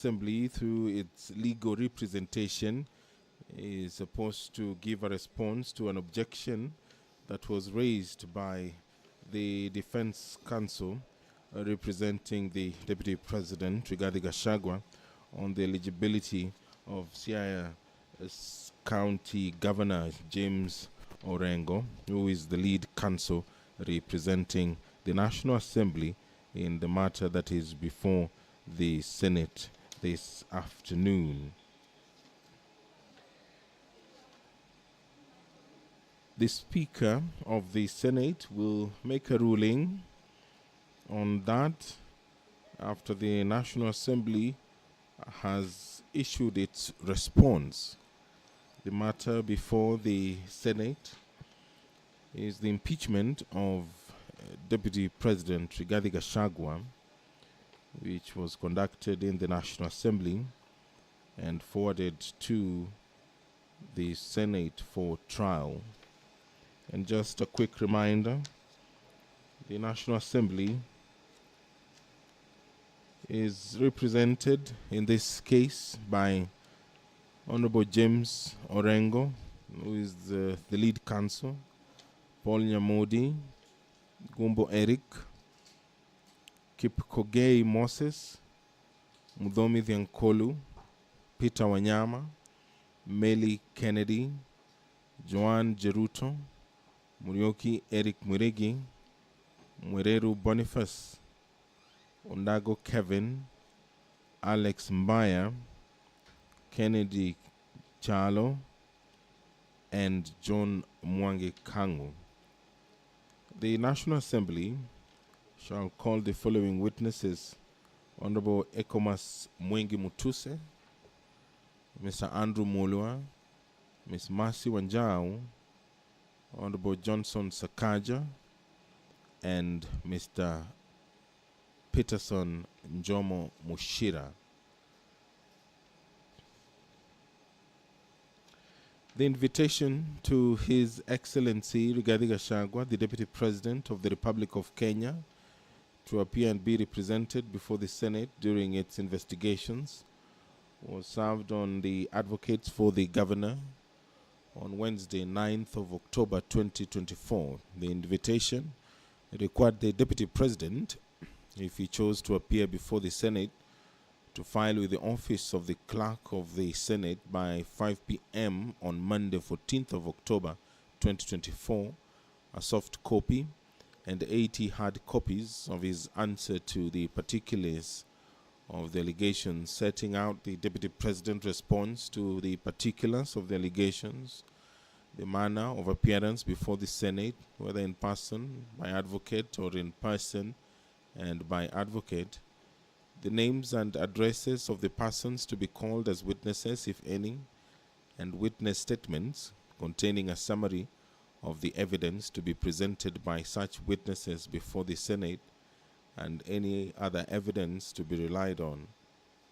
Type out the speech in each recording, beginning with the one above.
Assembly, through its legal representation, is supposed to give a response to an objection that was raised by the Defense Counsel representing the Deputy President, Rigathi Gachagua, on the eligibility of Siaya County Governor James Orengo, who is the lead counsel representing the National Assembly in the matter that is before the Senate this afternoon. The Speaker of the Senate will make a ruling on that after the National Assembly has issued its response. The matter before the Senate is the impeachment of Deputy President Rigathi Gachagua, which was conducted in the National Assembly and forwarded to the Senate for trial. And just a quick reminder, the National Assembly is represented in this case by Honorable James Orengo, who is the lead counsel, Paul Nyamodi, Gumbo Eric, Kipkogei Moses, Mudhomi Thiankolu, Peter Wanyama, Meli Kennedy, Joan Jeruto, Murioki Eric Muregi, Mwereru Boniface, Ondago Kevin, Alex Mbaya, Kennedy Chalo, and John Mwangi Kangu. The National Assembly shall call the following witnesses: Honorable Ekomas Mwengi Mutuse, Mr. Andrew Mulwa, Ms. Mercy Wanjau, Honorable Johnson Sakaja, and Mr. Peterson Njomo Mushira. The invitation to His Excellency Rigathi Gachagua, the Deputy President of the Republic of Kenya, to appear and be represented before the Senate during its investigations was served on the advocates for the governor on Wednesday, 9th of October 2024. The invitation required the Deputy President, if he chose to appear before the Senate, to file with the office of the Clerk of the Senate by 5 p.m. on Monday, 14th of October 2024, a soft copy and 80 hard copies of his answer to the particulars of the allegations, setting out the Deputy President's response to the particulars of the allegations, the manner of appearance before the Senate, whether in person, by advocate, or in person and by advocate, the names and addresses of the persons to be called as witnesses, if any, and witness statements containing a summary of the evidence to be presented by such witnesses before the Senate, and any other evidence to be relied on.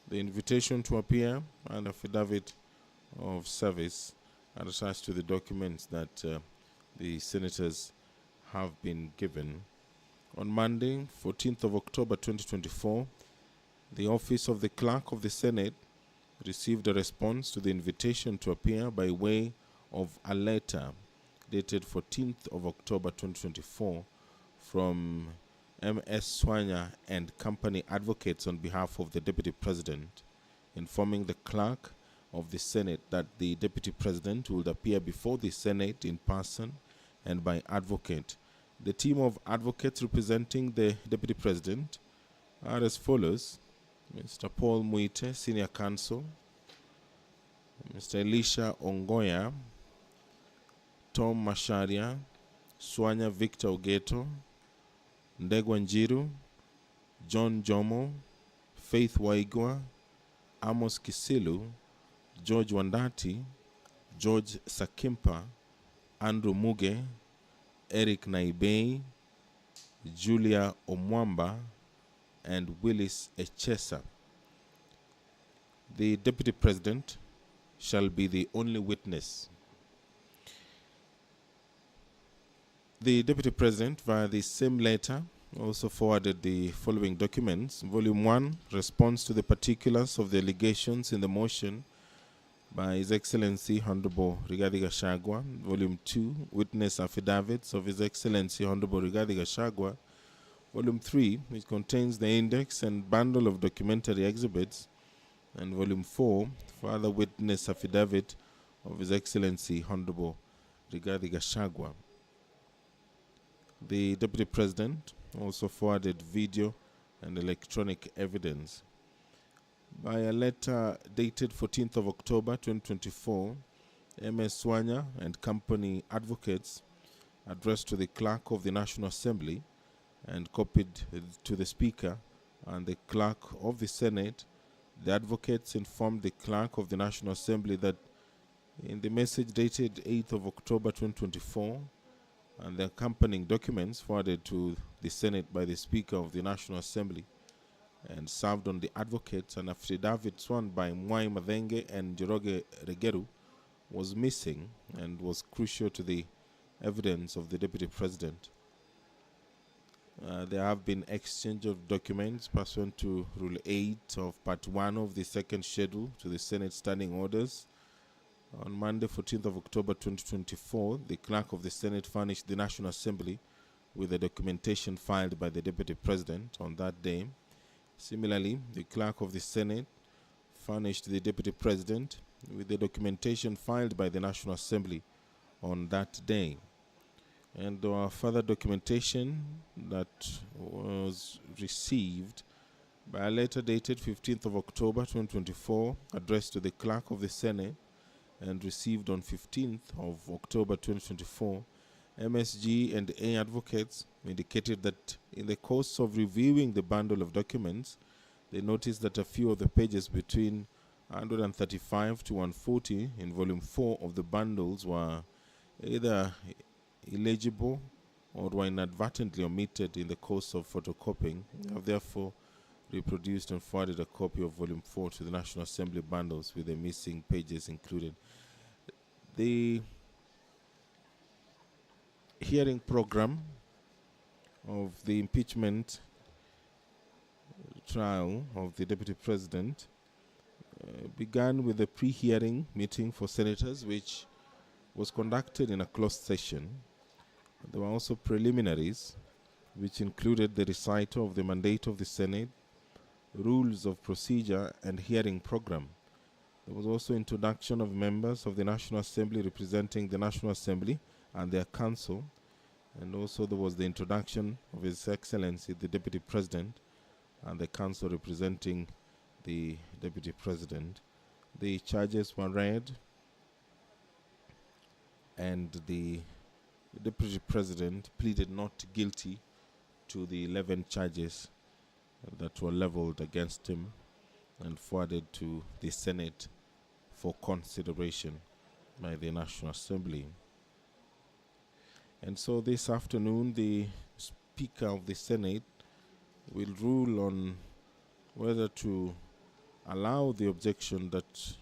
The invitation to appear and affidavit of service are attached to the documents that the senators have been given. On Monday, 14th of October 2024, the office of the Clerk of the Senate received a response to the invitation to appear by way of a letter dated 14th of October 2024 from M.S. Swanya and company advocates on behalf of the Deputy President, informing the Clerk of the Senate that the Deputy President would appear before the Senate in person and by advocate. The team of advocates representing the Deputy President are as follows: Mr. Paul Muite, Senior Counsel, Mr. Elisha Ongoya, Tom Masharia, Swanya Victor Ogeto, Ndegwa Njiru, John Jomo, Faith Waigwa, Amos Kisilu, George Wandati, George Sakimpa, Andrew Muge, Eric Naibei, Julia Omwamba, and Willis Echesa. The Deputy President shall be the only witness. The Deputy President, via the same letter, also forwarded the following documents. Volume 1, response to the particulars of the allegations in the motion by His Excellency Honorable Rigathi Gachagua. Volume 2, witness affidavits of His Excellency Honorable Rigathi Gachagua. Volume 3, which contains the index and bundle of documentary exhibits. And Volume 4, further witness affidavit of His Excellency Honorable Rigathi Gachagua. The Deputy President also forwarded video and electronic evidence. By a letter dated 14th of October 2024, MS Swanya and company advocates addressed to the Clerk of the National Assembly and copied to the Speaker and the Clerk of the Senate, the advocates informed the Clerk of the National Assembly that in the message dated 8th of October 2024 and the accompanying documents forwarded to the Senate by the Speaker of the National Assembly and served on the advocates, an affidavit sworn by Mwai Madenge and Njoroge Regeru was missing and was crucial to the evidence of the Deputy President. There have been exchange of documents pursuant to Rule 8 of Part 1 of the second schedule to the Senate Standing Orders. On Monday, 14th of October 2024, the Clerk of the Senate furnished the National Assembly with the documentation filed by the Deputy President on that day. Similarly, the Clerk of the Senate furnished the Deputy President with the documentation filed by the National Assembly on that day. And further documentation that was received by a letter dated 15th of October 2024 addressed to the Clerk of the Senate and received on 15th of October 2024, MSG and A advocates indicated that in the course of reviewing the bundle of documents, they noticed that a few of the pages between 135 to 140 in Volume 4 of the bundles were either illegible or were inadvertently omitted in the course of photocopying. They have therefore reproduced and forwarded a copy of Volume 4 to the National Assembly bundles with the missing pages included. The hearing program of the impeachment trial of the Deputy President began with a pre-hearing meeting for senators, which was conducted in a closed session. There were also preliminaries, which included the recital of the mandate of the Senate, rules of procedure, and hearing program. There was also introduction of members of the National Assembly representing the National Assembly and their council, and also there was the introduction of His Excellency the Deputy President and the council representing the Deputy President. The charges were read, and the Deputy President pleaded not guilty to the 11 charges that were leveled against him and forwarded to the Senate for consideration by the National Assembly. And so this afternoon, the Speaker of the Senate will rule on whether to allow the objection that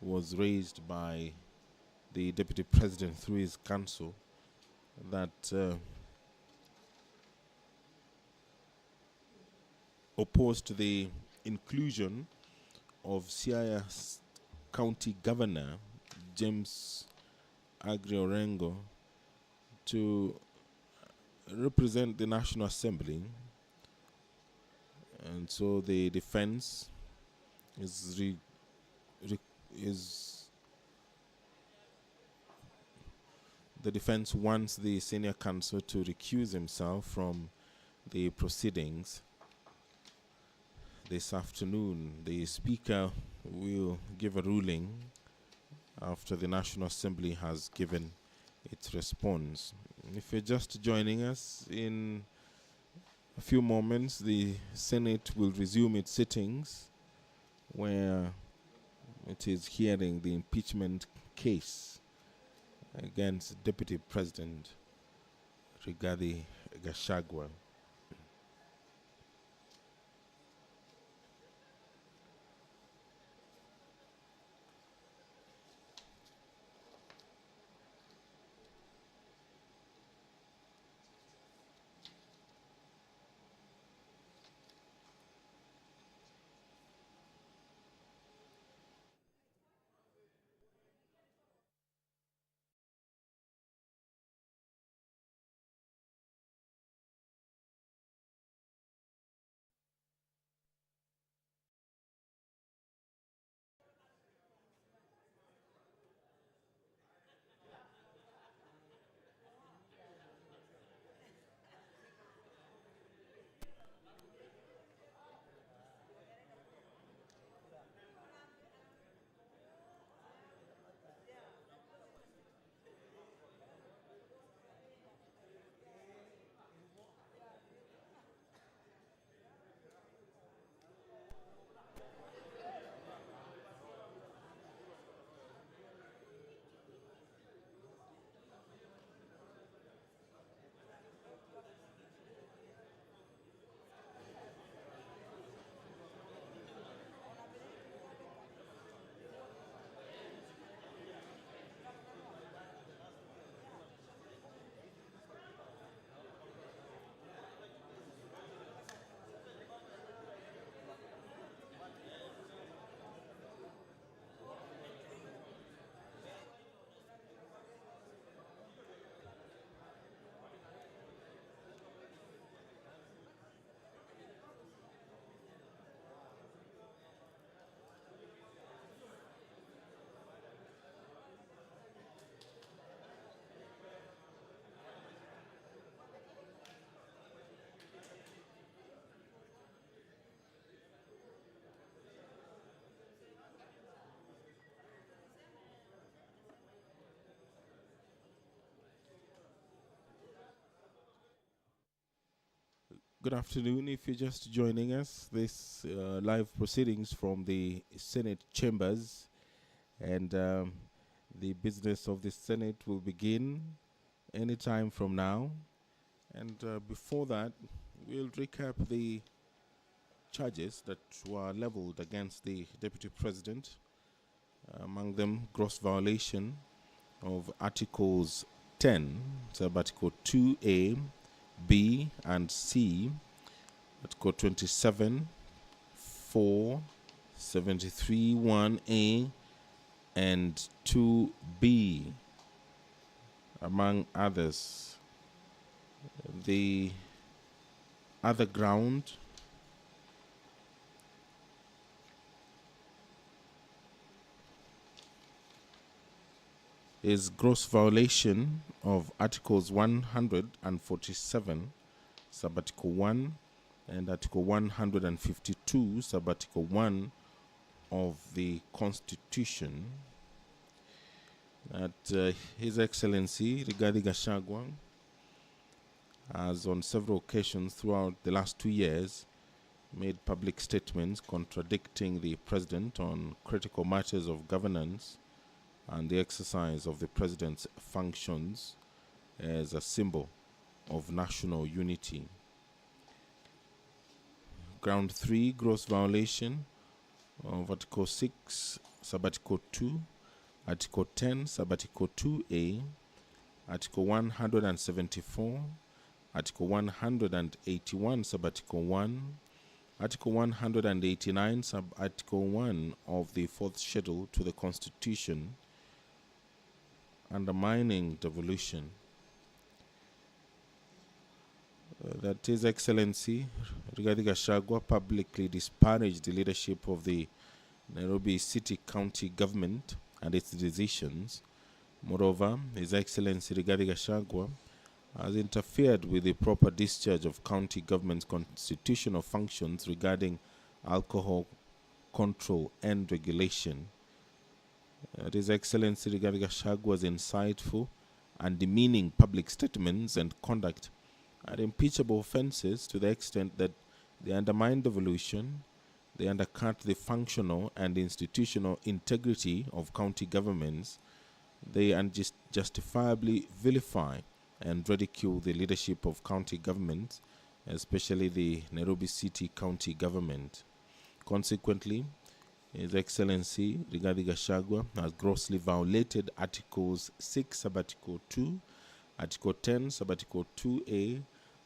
was raised by the Deputy President through his counsel that opposed to the inclusion of Siaya County Governor James Agri Orengo to represent the National Assembly. And so the defense the defense wants the senior counsel to recuse himself from the proceedings. This afternoon, the Speaker will give a ruling after the National Assembly has given its response. If you're just joining us, in a few moments, the Senate will resume its sittings where it is hearing the impeachment case against Deputy President Rigathi Gachagua. Good afternoon. If you're just joining us, this live proceedings from the Senate chambers, and the business of the Senate will begin anytime from now. And before that, we'll recap the charges that were leveled against the Deputy President, among them gross violation of Articles 10, Article 2A, B, and C, Article 27, 4, 73, 1A, and 2B, among others. The other ground is gross violation of Articles 147, Subarticle 1, and Article 152, Subarticle 1 of the Constitution, that His Excellency Rigathi Gachagua has on several occasions throughout the last 2 years made public statements contradicting the President on critical matters of governance and the exercise of the President's functions as a symbol of national unity. Ground 3, gross violation of Article 6, Subarticle 2, Article 10, Subarticle 2A, Article 174, Article 181, Subarticle 1, Article 189, Subarticle 1 of the 4th Schedule to the Constitution, undermining devolution. That His Excellency Rigathi Gachagua publicly disparaged the leadership of the Nairobi City County Government and its decisions. Moreover, His Excellency Rigathi Gachagua has interfered with the proper discharge of county government's constitutional functions regarding alcohol control and regulation. His Excellency Rigathi Gachagua's insightful and demeaning public statements and conduct are impeachable offenses to the extent that they undermine devolution, they undercut the functional and institutional integrity of county governments, they unjustifiably vilify and ridicule the leadership of county governments, especially the Nairobi City County Government. Consequently, His Excellency Rigathi Gachagua has grossly violated Articles 6, Subarticle 2, Article 10, Subarticle 2A,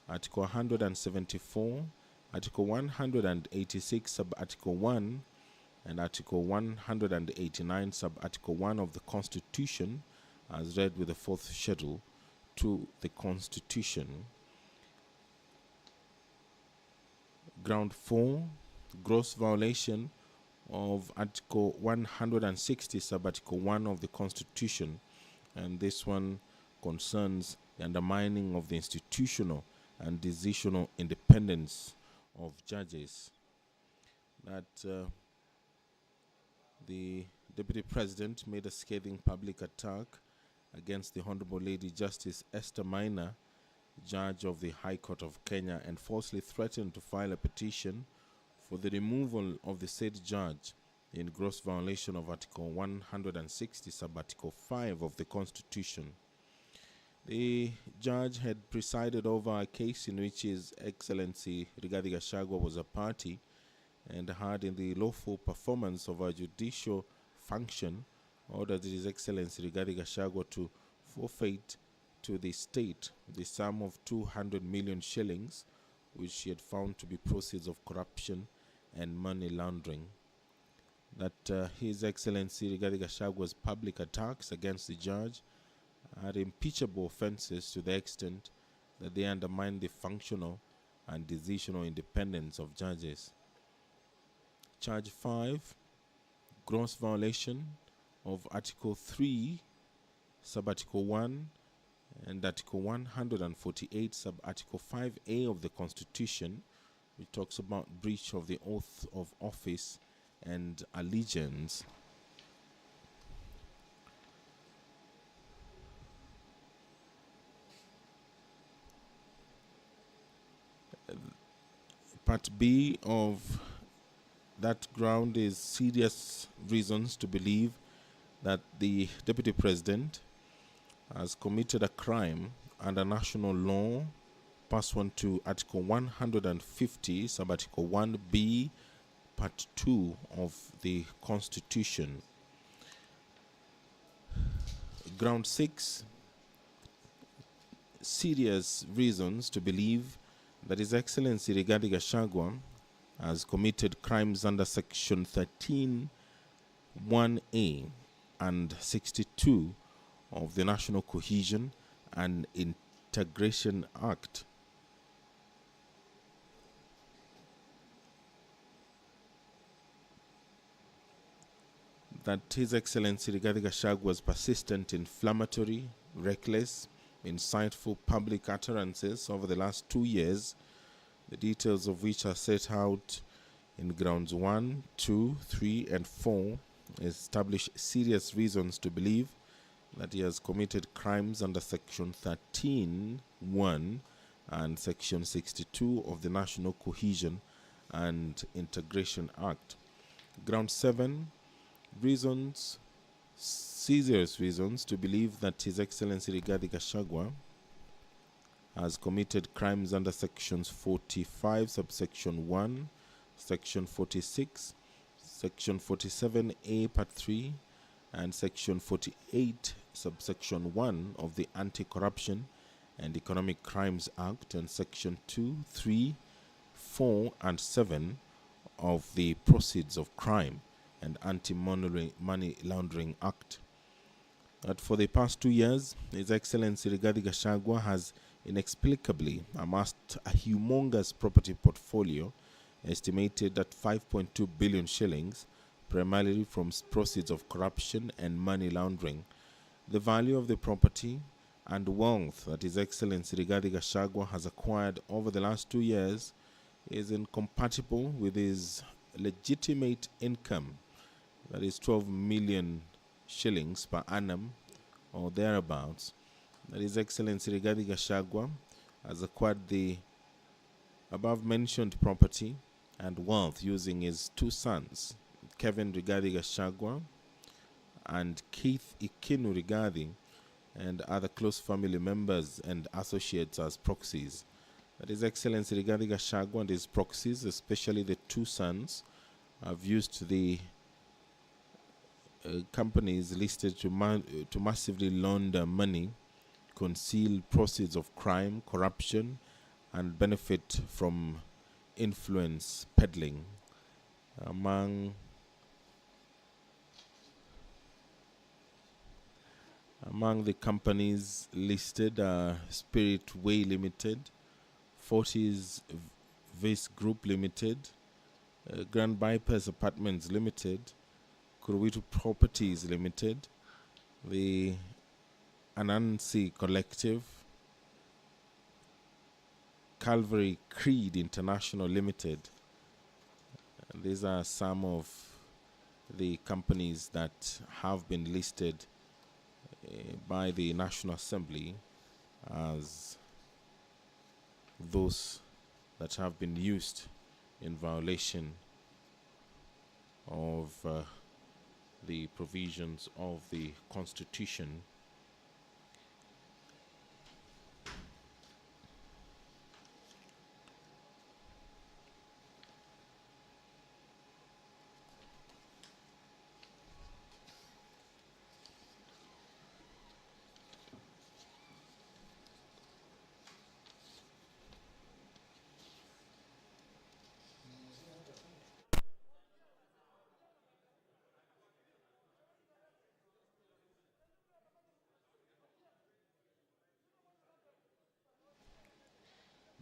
Article 174, Article 186, Subarticle 1, and Article 189, Subarticle 1 of the Constitution, as read with the 4th Schedule to the Constitution. Ground 4, gross violation of Article 160, Subarticle 1 of the Constitution, and this one concerns the undermining of the institutional and decisional independence of judges. That the Deputy President made a scathing public attack against the Honorable Lady Justice Esther Maina, Judge of the High Court of Kenya, and falsely threatened to file a petition for the removal of the said judge in gross violation of Article 160, Subarticle 5 of the Constitution. The judge had presided over a case in which His Excellency Rigathi Gachagua was a party and had, in the lawful performance of a judicial function, ordered His Excellency Rigathi Gachagua to forfeit to the state the sum of 200 million shillings, which she had found to be proceeds of corruption and money laundering. That His Excellency Rigathi Gachagua's public attacks against the judge are impeachable offenses to the extent that they undermine the functional and decisional independence of judges. Charge 5, gross violation of Article 3, Subarticle 1, and Article 148, Subarticle 5A of the Constitution, which talks about breach of the oath of office and allegiance. Part B of that ground is serious reasons to believe that the Deputy President has committed a crime under national law pursuant to Article 150, Sub-Article 1B, Part 2 of the Constitution. Ground 6, serious reasons to believe that His Excellency Rigathi Gachagua has committed crimes under Section 13(1)(a) and 62 of the National Cohesion and Integration Act. That His Excellency Rigathi Gachagua was persistent, inflammatory, reckless, insightful public utterances over the last 2 years, the details of which are set out in grounds 1, 2, 3, and 4, establish serious reasons to believe that he has committed crimes under Section 13(1) and Section 62 of the National Cohesion and Integration Act. Ground 7, serious reasons to believe that His Excellency Rigathi Gachagua has committed crimes under Sections 45, subsection 1, Section 46, Section 47A, Part 3, and Section 48, subsection 1 of the Anti-Corruption and Economic Crimes Act, and Section 2, 3, 4, and 7 of the Proceeds of Crime and Anti-Money Laundering Act. That for the past 2 years, His Excellency Rigathi Gachagua has inexplicably amassed a humongous property portfolio estimated at 5.2 billion shillings, primarily from proceeds of corruption and money laundering. The value of the property and wealth that His Excellency Rigathi Gachagua has acquired over the last 2 years is incompatible with his legitimate income, that is 12 million shillings per annum or thereabouts. That His Excellency Rigathi Gachagua has acquired the above mentioned property and wealth using his 2 sons, Kevin Rigathi Gachagua and Keith Ikinu Rigathi, and other close family members and associates as proxies. That His Excellency Rigathi Gachagua and his proxies, especially the 2 sons, have used the companies listed to massively launder money, conceal proceeds of crime, corruption, and benefit from influence peddling. Among the companies listed are Spirit Way Limited, Fortis Vice Group Limited, Grand Bypass Apartments Limited, Kuruwitu Properties Limited, the Anansi Collective, Calvary Creed International Limited. These are some of the companies that have been listed by the National Assembly as those that have been used in violation of the provisions of the Constitution.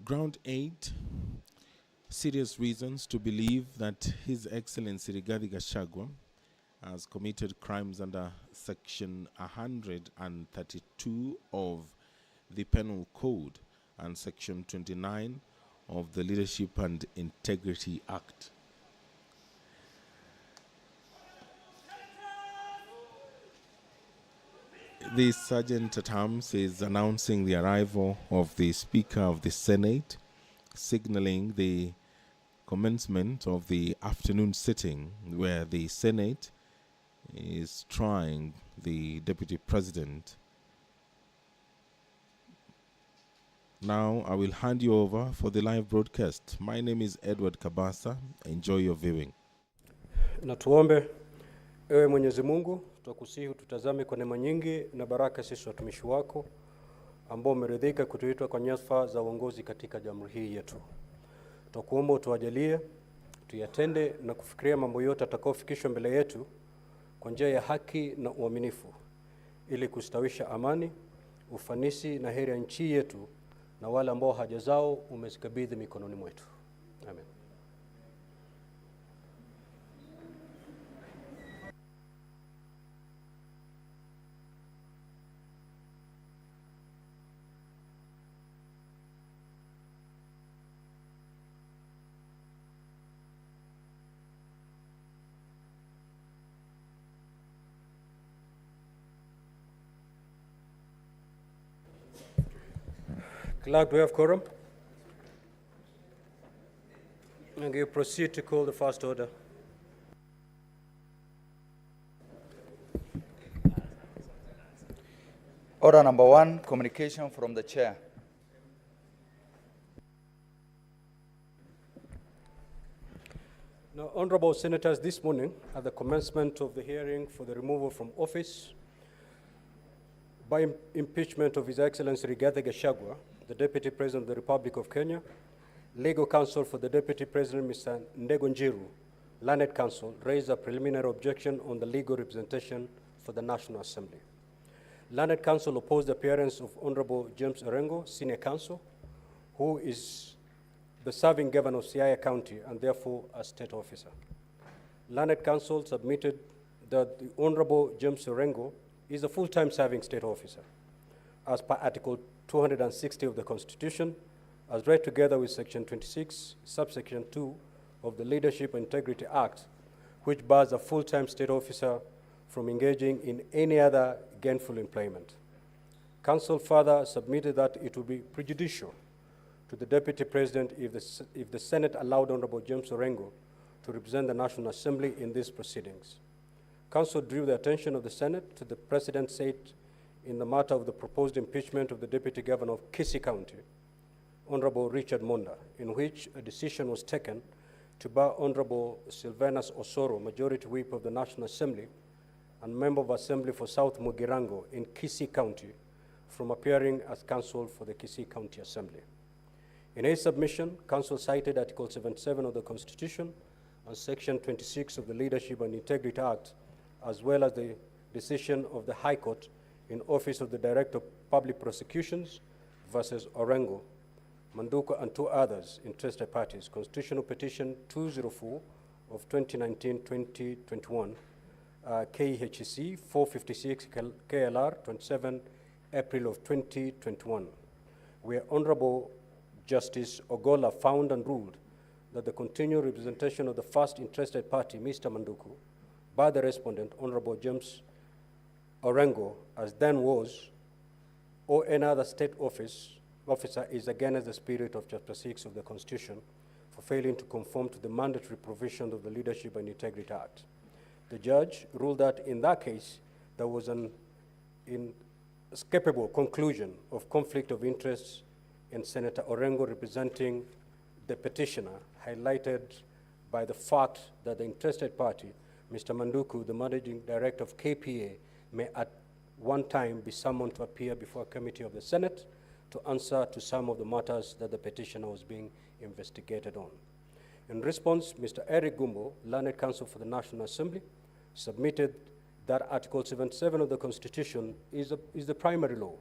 Ground 8, serious reasons to believe that His Excellency Rigathi Gachagua has committed crimes under Section 132 of the Penal Code and Section 29 of the Leadership and Integrity Act. The Sergeant at Arms is announcing the arrival of the Speaker of the Senate, signaling the commencement of the afternoon sitting where the Senate is trying the Deputy President. Now I will hand you over for the live broadcast. My name is Edward Kabasa. Enjoy your viewing. Na tuombe. Ewe Mwenyezi Mungu, twakusihi tutazame kwa neema nyingi na baraka sisi watumishi wako ambao umeridhika kutuitwa kwa nyadhifa za uongozi katika jamhuri hii yetu. Twakuomba utuajalie tuyatende na kufikiria mambo yote atakayofikishwa mbele yetu kwa njia ya haki na uaminifu, ili kustawisha amani, ufanisi na heri ya nchi yetu na wale ambao haja zao umezikabidhi mikononi mwetu. Amen. Clerk, do we have quorum? And you proceed to call the first order. Order number 1, communication from the chair. Now, honorable senators, this morning at the commencement of the hearing for the removal from office by impeachment of His Excellency Rigathi Gachagua, the Deputy President of the Republic of Kenya, Legal Counsel for the Deputy President, Mr. Ndego Njiru, Learned Counsel, raised a preliminary objection on the legal representation for the National Assembly. Learned Counsel opposed the appearance of Honorable James Orengo, Senior Counsel, who is the serving governor of Siaya County and therefore a state officer. Learned Counsel submitted that the Honorable James Orengo is a full-time serving state officer, as per Article 260 of the Constitution, as read together with Section 26, subsection 2 of the Leadership and Integrity Act, which bars a full-time state officer from engaging in any other gainful employment. Counsel further submitted that it would be prejudicial to the Deputy President if the Senate allowed Honorable James Orengo to represent the National Assembly in these proceedings. Counsel drew the attention of the Senate to the precedent set in the matter of the proposed impeachment of the Deputy Governor of Kisii County, Honorable Richard Monda, in which a decision was taken to bar Honorable Sylvanus Osoro, Majority Whip of the National Assembly and Member of Assembly for South Mugirango in Kisii County, from appearing as counsel for the Kisii County Assembly. In his submission, counsel cited Article 77 of the Constitution and Section 26 of the Leadership and Integrity Act, as well as the decision of the High Court in Office of the Director of Public Prosecutions versus Orengo, Manduko, and 2 others, interested parties, Constitutional Petition 204 of 2019-2021, KHC 456 KLR 27 April of 2021, where Honorable Justice Ogola found and ruled that the continued representation of the first interested party, Mr. Manduku, by the respondent, Honorable James Orengo, as then was, or any other state officer is against the spirit of Chapter 6 of the Constitution for failing to conform to the mandatory provisions of the Leadership and Integrity Act. The judge ruled that in that case, there was an inescapable conclusion of conflict of interest in Senator Orengo representing the petitioner, highlighted by the fact that the interested party, Mr. Manduku, the managing director of KPA, may at one time be summoned to appear before a committee of the Senate to answer to some of the matters that the petitioner was being investigated on. In response, Mr. Eric Gumbo, Learned Counsel for the National Assembly, submitted that Article 77 of the Constitution is the primary law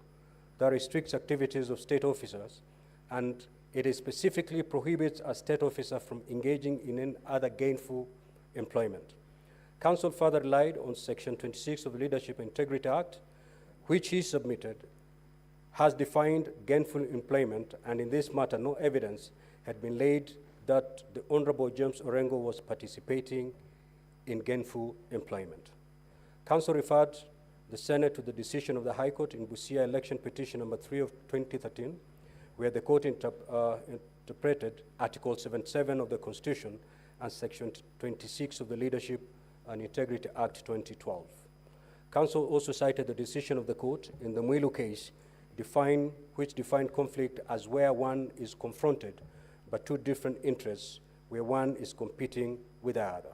that restricts activities of state officers, and it specifically prohibits a state officer from engaging in any other gainful employment. Counsel further relied on Section 26 of the Leadership and Integrity Act, which he submitted, has defined gainful employment, and in this matter, no evidence had been laid that the Honorable James Orengo was participating in gainful employment. Counsel referred the Senate to the decision of the High Court in Busia Election Petition number 3 of 2013, where the court interpreted Article 77 of the Constitution and Section 26 of the Leadership and Integrity Act 2012. Counsel also cited the decision of the court in the Mwilu case, which defined conflict as where one is confronted by two different interests, where one is competing with the other.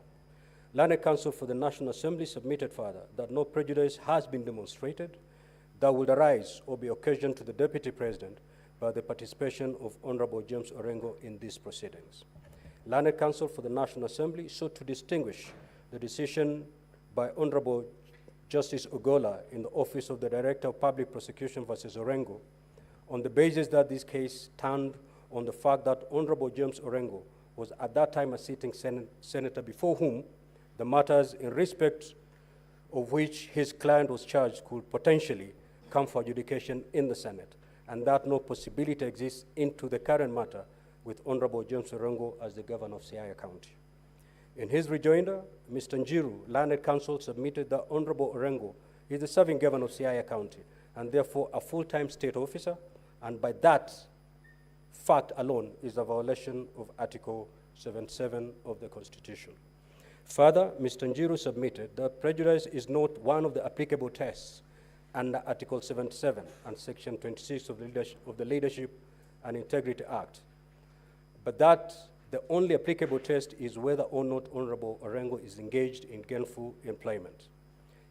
Learned Counsel for the National Assembly submitted further that no prejudice has been demonstrated that would arise or be occasioned to the Deputy President by the participation of Honorable James Orengo in these proceedings. Learned Counsel for the National Assembly sought to distinguish the decision by Honorable Justice Ogola in the Office of the Director of Public Prosecution versus Orengo on the basis that this case turned on the fact that Honorable James Orengo was at that time a sitting senator before whom the matters in respect of which his client was charged could potentially come for adjudication in the Senate, and that no possibility exists into the current matter with Honorable James Orengo as the governor of Siaya County. In his rejoinder, Mr. Njiru, Learned Counsel, submitted that Honorable Orengo is the serving governor of Siaya County and therefore a full-time state officer, and by that fact alone is a violation of Article 77 of the Constitution. Further, Mr. Njiru submitted that prejudice is not one of the applicable tests under Article 77 and Section 26 of the Leadership and Integrity Act, but that the only applicable test is whether or not Honorable Orengo is engaged in gainful employment.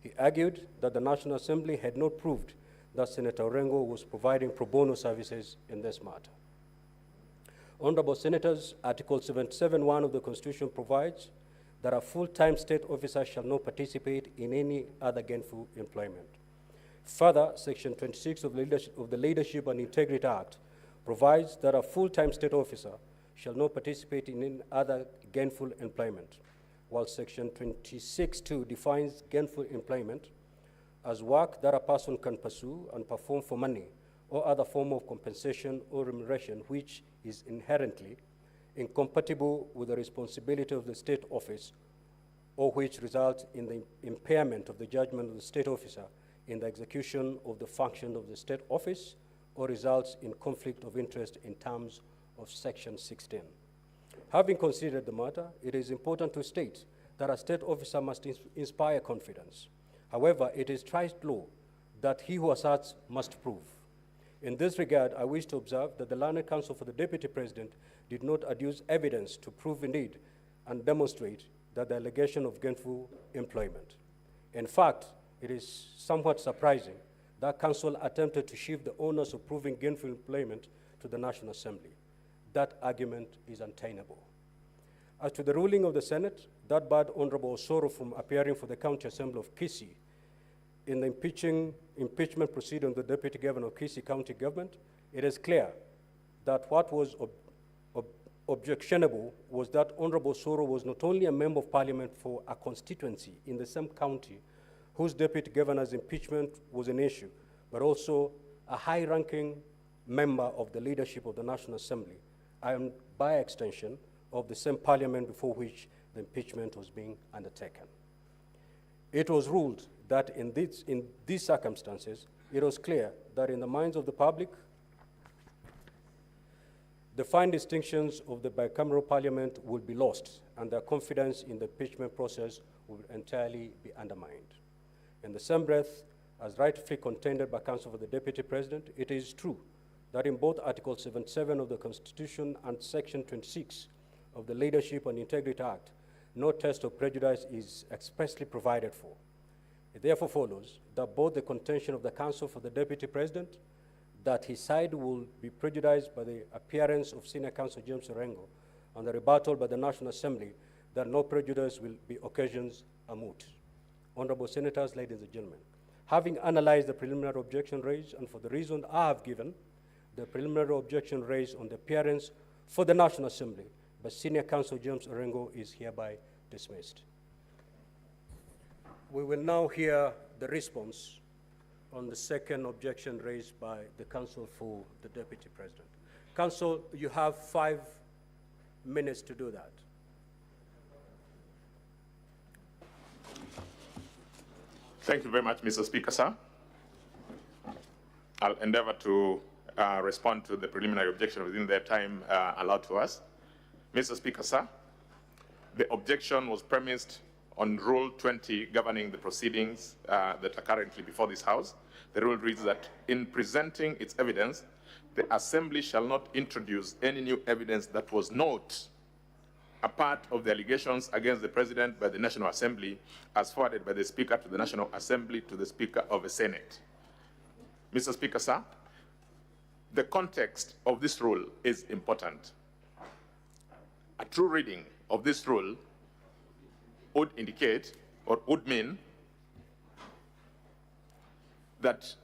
He argued that the National Assembly had not proved that Senator Orengo was providing pro bono services in this matter. Honorable Senators, Article 77(1) of the Constitution provides that a full-time state officer shall not participate in any other gainful employment. Further, Section 26 of the Leadership and Integrity Act provides that a full-time state officer shall not participate in any other gainful employment, while Section 26(2) defines gainful employment as work that a person can pursue and perform for money or other form of compensation or remuneration which is inherently incompatible with the responsibility of the state office, or which results in the impairment of the judgment of the state officer in the execution of the function of the state office, or results in conflict of interest in terms of Section 16. Having considered the matter, it is important to state that a state officer must inspire confidence. However, it is trite law that he who asserts must prove. In this regard, I wish to observe that the Learned Counsel for the Deputy President did not adduce evidence to prove indeed and demonstrate that the allegation of gainful employment. In fact, it is somewhat surprising that Counsel attempted to shift the onus of proving gainful employment to the National Assembly. That argument is untenable. As to the ruling of the Senate, that barred Honorable Osoro from appearing for the County Assembly of Kisii in the impeachment proceeding of the Deputy Governor of Kisii County Government, it is clear that what was objectionable was that Honorable Osoro was not only a member of Parliament for a constituency in the same county whose Deputy Governor's impeachment was an issue, but also a high-ranking member of the leadership of the National Assembly, and by extension of the same Parliament before which the impeachment was being undertaken. It was ruled that in these circumstances, it was clear that in the minds of the public, the fine distinctions of the bicameral Parliament would be lost, and their confidence in the impeachment process would entirely be undermined. In the same breath, as rightfully contended by Counsel for the Deputy President, it is true that in both Article 77 of the Constitution and Section 26 of the Leadership and Integrity Act, no test of prejudice is expressly provided for. It therefore follows that both the contention of the Counsel for the Deputy President that his side will be prejudiced by the appearance of Senior Counsel James Orengo and the rebuttal by the National Assembly that no prejudice will be occasions are moot. Honorable Senators, ladies and gentlemen, having analyzed the preliminary objection raised and for the reason I have given, the preliminary objection raised on the appearance for the National Assembly by Senior Counsel James Orengo is hereby dismissed. We will now hear the response on the second objection raised by the Counsel for the Deputy President. Counsel, you have 5 minutes to do that. Thank you very much, Mr. Speaker, sir. I'll endeavor to respond to the preliminary objection within the time allowed to us. Mr. Speaker, sir, the objection was premised on Rule 20 governing the proceedings that are currently before this House. The rule reads that in presenting its evidence, the Assembly shall not introduce any new evidence that was not a part of the allegations against the President by the National Assembly as forwarded by the Speaker to the National Assembly to the Speaker of the Senate. Mr. Speaker, sir, the context of this rule is important. A true reading of this rule would indicate or would mean that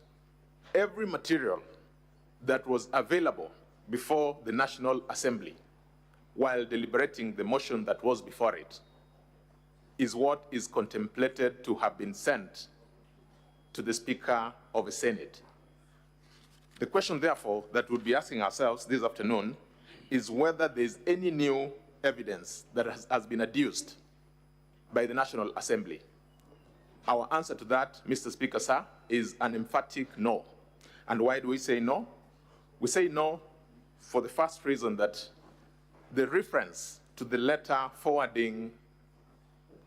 every material that was available before the National Assembly while deliberating the motion that was before it is what is contemplated to have been sent to the Speaker of the Senate. The question, therefore, that we'll be asking ourselves this afternoon is whether there is any new evidence that has been adduced by the National Assembly. Our answer to that, Mr. Speaker, sir, is an emphatic no. And why do we say no? We say no for the first reason that the reference to the letter forwarding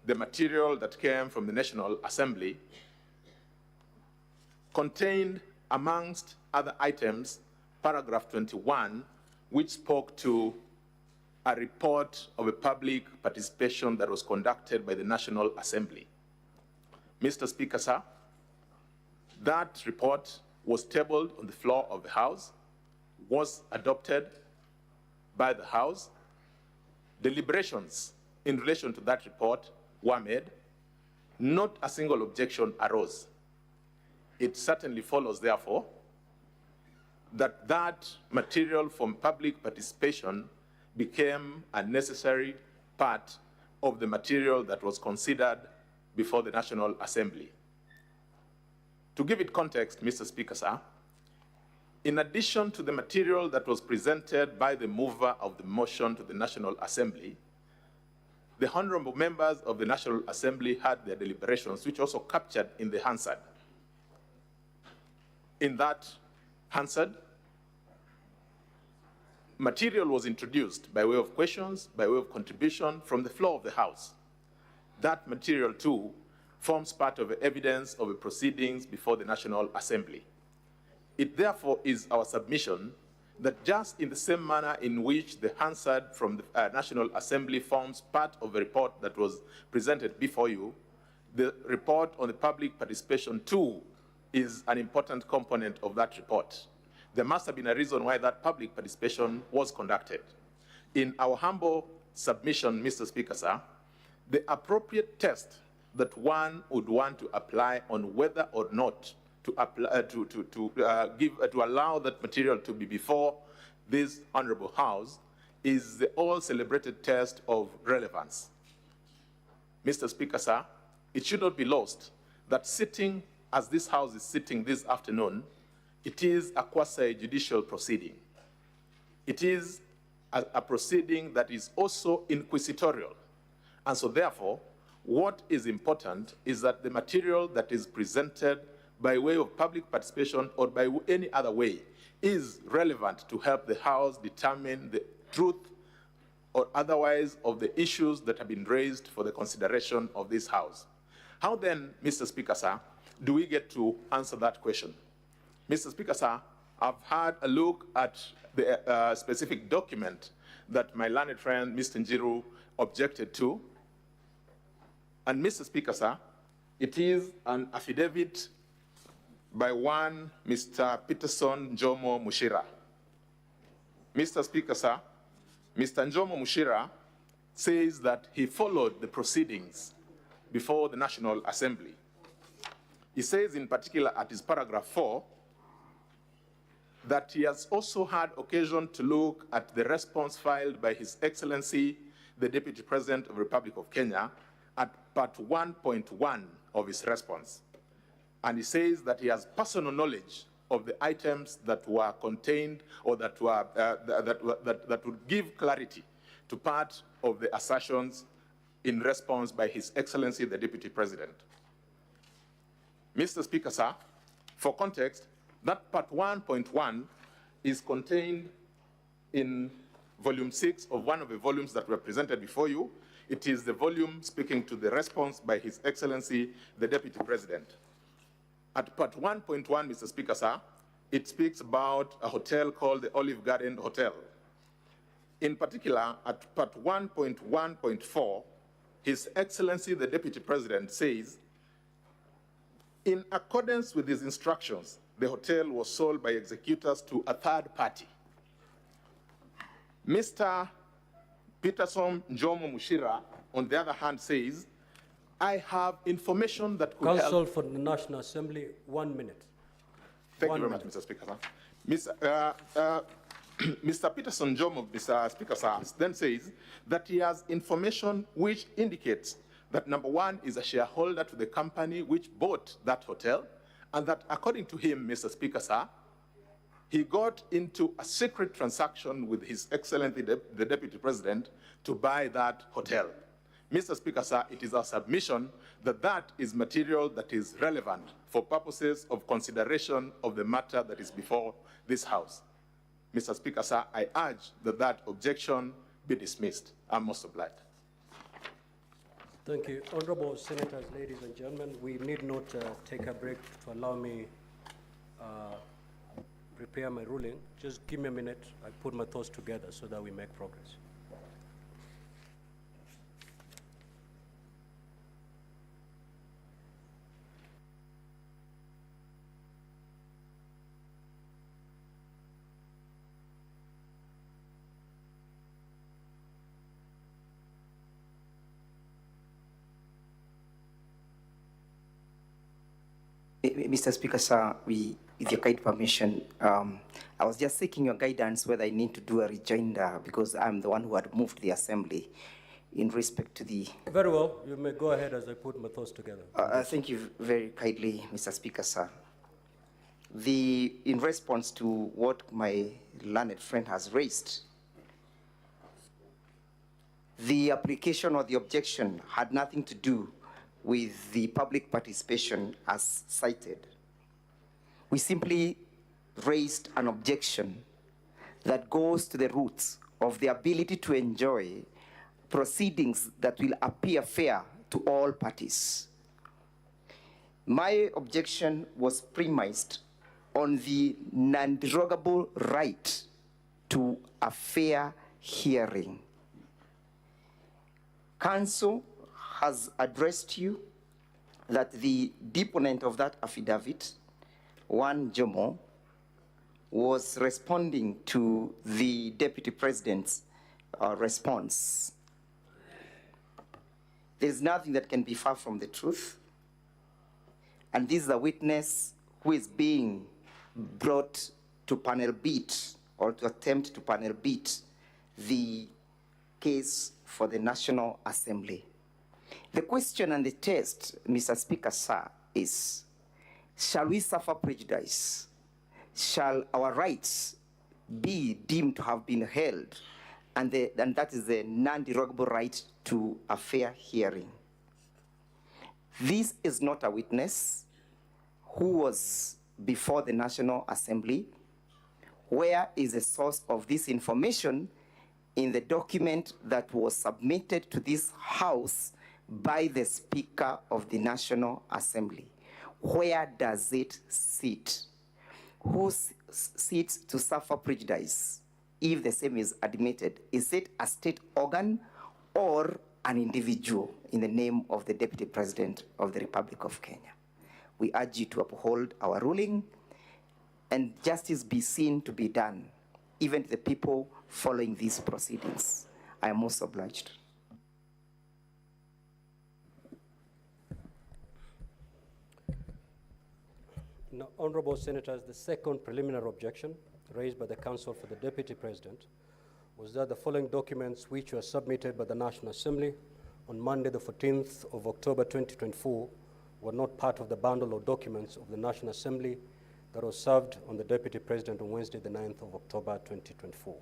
the material that came from the National Assembly contained, amongst other items, paragraph 21, which spoke to a report of a public participation that was conducted by the National Assembly. Mr. Speaker, sir, that report was tabled on the floor of the House, was adopted by the House. Deliberations in relation to that report were made. Not a single objection arose. It certainly follows, therefore, that that material from public participation became a necessary part of the material that was considered before the National Assembly. To give it context, Mr. Speaker, sir, in addition to the material that was presented by the mover of the motion to the National Assembly, the honorable members of the National Assembly had their deliberations, which also captured in the Hansard. In that Hansard, material was introduced by way of questions, by way of contribution from the floor of the House. That material, too, forms part of the evidence of the proceedings before the National Assembly. It therefore is our submission that just in the same manner in which the Hansard from the National Assembly forms part of the report that was presented before you, the report on the public participation, too, is an important component of that report. There must have been a reason why that public participation was conducted. In our humble submission, Mr. Speaker, sir, the appropriate test that one would want to apply on whether or not to allow that material to be before this honorable House is the all-celebrated test of relevance. Mr. Speaker, sir, it should not be lost that sitting as this House is sitting this afternoon, it is a quasi-judicial proceeding. It is a proceeding that is also inquisitorial. And so therefore, what is important is that the material that is presented by way of public participation or by any other way is relevant to help the House determine the truth or otherwise of the issues that have been raised for the consideration of this House. How then, Mr. Speaker, sir, do we get to answer that question? Mr. Speaker, sir, I've had a look at the specific document that my learned friend, Mr. Njiru, objected to. And Mr. Speaker, sir, it is an affidavit by one Mr. Peterson Njomo Mushira. Mr. Speaker, sir, Mr. Njomo Mushira says that he followed the proceedings before the National Assembly. He says in particular at his paragraph 4 that he has also had occasion to look at the response filed by His Excellency, the Deputy President of the Republic of Kenya, at part 1.1 of his response. And he says that he has personal knowledge of the items that were contained or that would give clarity to part of the assertions in response by His Excellency, the Deputy President. Mr. Speaker, sir, for context, that part 1.1 is contained in volume 6 of one of the volumes that were presented before you. It is the volume speaking to the response by His Excellency, the Deputy President. At part 1.1, Mr. Speaker, sir, it speaks about a hotel called the Olive Garden Hotel. In particular, at part 1.1.4, His Excellency, the Deputy President, says, in accordance with his instructions, the hotel was sold by executors to a third party. Mr. Peterson Njomo Mushira, on the other hand, says, I have information that could Counsel help. for the National Assembly, 1 minute. Thank you very much, Mr. Speaker. Mr. Peterson Njomo, Mr. Speaker, sir, then says that he has information which indicates that number one is a shareholder to the company which bought that hotel, and that according to him, Mr. Speaker, sir, he got into a secret transaction with His Excellency, the Deputy President, to buy that hotel. Mr. Speaker, sir, it is our submission that that is material that is relevant for purposes of consideration of the matter that is before this House. Mr. Speaker, sir, I urge that that objection be dismissed. I'm most obliged. Thank you. Honorable Senators, ladies and gentlemen, we need not take a break to allow me prepare my ruling. Just give me a minute. I put my thoughts together so that we make progress. Mr. Speaker, sir, with your kind permission, I was just seeking your guidance whether I need to do a rejoinder because I'm the one who had moved the assembly in respect to the... Very well. You may go ahead as I put my thoughts together. Thank you very kindly, Mr. Speaker, sir. In response to what my learned friend has raised, the application or the objection had nothing to do with the public participation as cited. We simply raised an objection that goes to the roots of the ability to enjoy proceedings that will appear fair to all parties. My objection was premised on the non-derogable right to a fair hearing. Council has addressed you that the deponent of that affidavit, one Jomo, was responding to the Deputy President's response. There's nothing that can be far from the truth. And this is a witness who is being brought to panel beat or to attempt to panel beat the case for the National Assembly. The question and the test, Mr. Speaker, sir, is, shall we suffer prejudice? Shall our rights be deemed to have been held? And that is the non-derogable right to a fair hearing. This is not a witness who was before the National Assembly. Where is the source of this information in the document that was submitted to this House by the Speaker of the National Assembly? Where does it sit? Who sits to suffer prejudice if the same is admitted? Is it a state organ or an individual in the name of the Deputy President of the Republic of Kenya? We urge you to uphold our ruling and justice be seen to be done, even to the people following these proceedings. I am most obliged. Now, Honorable Senators, the second preliminary objection raised by the Council for the Deputy President was that the following documents which were submitted by the National Assembly on Monday the 14th of October 2024 were not part of the bundle of documents of the National Assembly that was served on the Deputy President on Wednesday the 9th of October 2024.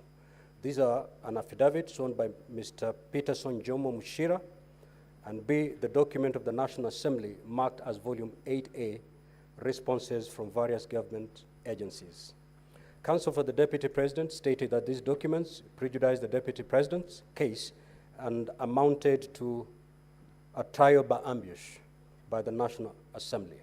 These are an affidavit sworn by Mr. Peterson Njomo Mushira, and B, the document of the National Assembly marked as Volume 8A, responses from various government agencies. Counsel for the Deputy President stated that these documents prejudiced the Deputy President's case and amounted to a trial by ambush by the National Assembly.